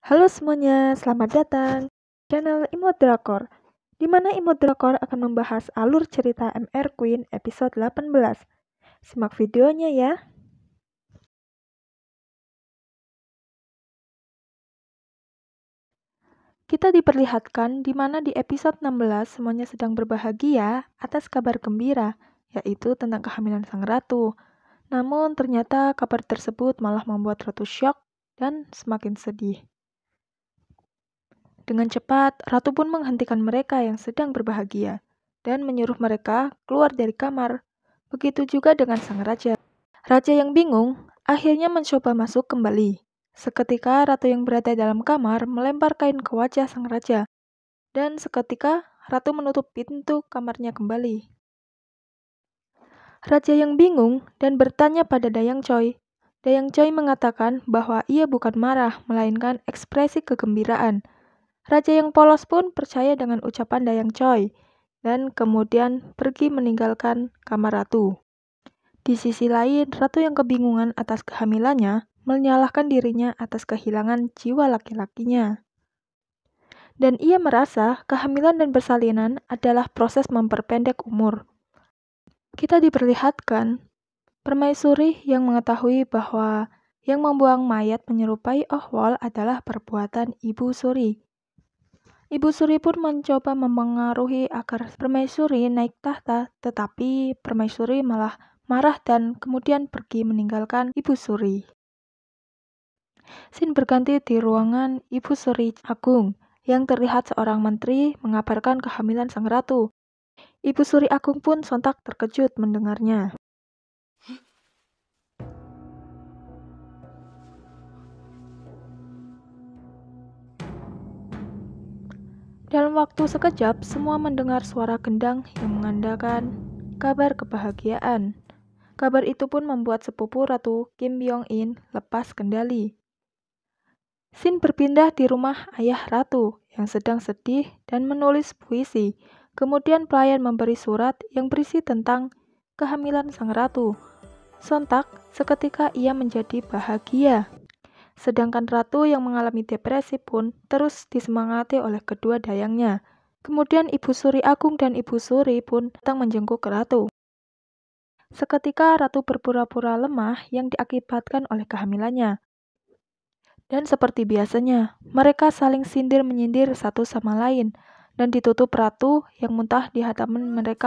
Halo semuanya, selamat datang di channel Imut Drakor, di mana Imut Drakor akan membahas alur cerita MR Queen episode 18. Simak videonya ya. Kita diperlihatkan di mana di episode 16 semuanya sedang berbahagia atas kabar gembira, yaitu tentang kehamilan sang ratu. Namun ternyata kabar tersebut malah membuat ratu syok dan semakin sedih. Dengan cepat, ratu pun menghentikan mereka yang sedang berbahagia dan menyuruh mereka keluar dari kamar. Begitu juga dengan sang raja. Raja yang bingung akhirnya mencoba masuk kembali. Seketika ratu yang berada dalam kamar melempar kain ke wajah sang raja. Dan seketika ratu menutup pintu kamarnya kembali. Raja yang bingung dan bertanya pada Dayang Choi. Dayang Choi mengatakan bahwa ia bukan marah, melainkan ekspresi kegembiraan. Raja yang polos pun percaya dengan ucapan Dayang Choi dan kemudian pergi meninggalkan kamar ratu. Di sisi lain, ratu yang kebingungan atas kehamilannya menyalahkan dirinya atas kehilangan jiwa laki-lakinya. Dan ia merasa kehamilan dan persalinan adalah proses memperpendek umur. Kita diperlihatkan permaisuri yang mengetahui bahwa yang membuang mayat menyerupai Ohwol adalah perbuatan Ibu Suri. Ibu Suri pun mencoba mempengaruhi agar permaisuri naik tahta, tetapi permaisuri malah marah dan kemudian pergi meninggalkan Ibu Suri. Scene berganti di ruangan Ibu Suri Agung, yang terlihat seorang menteri mengabarkan kehamilan sang ratu. Ibu Suri Agung pun sontak terkejut mendengarnya. Dalam waktu sekejap, semua mendengar suara gendang yang mengandalkan kabar kebahagiaan. Kabar itu pun membuat sepupu Ratu Kim Byung-in lepas kendali. Scene berpindah di rumah ayah Ratu yang sedang sedih dan menulis puisi. Kemudian pelayan memberi surat yang berisi tentang kehamilan sang ratu. Sontak, seketika ia menjadi bahagia. Sedangkan ratu yang mengalami depresi pun terus disemangati oleh kedua dayangnya. Kemudian Ibu Suri Agung dan Ibu Suri pun datang menjenguk ratu. Seketika ratu berpura-pura lemah yang diakibatkan oleh kehamilannya. Dan seperti biasanya, mereka saling sindir-menyindir satu sama lain, dan ditutup ratu yang muntah di hadapan mereka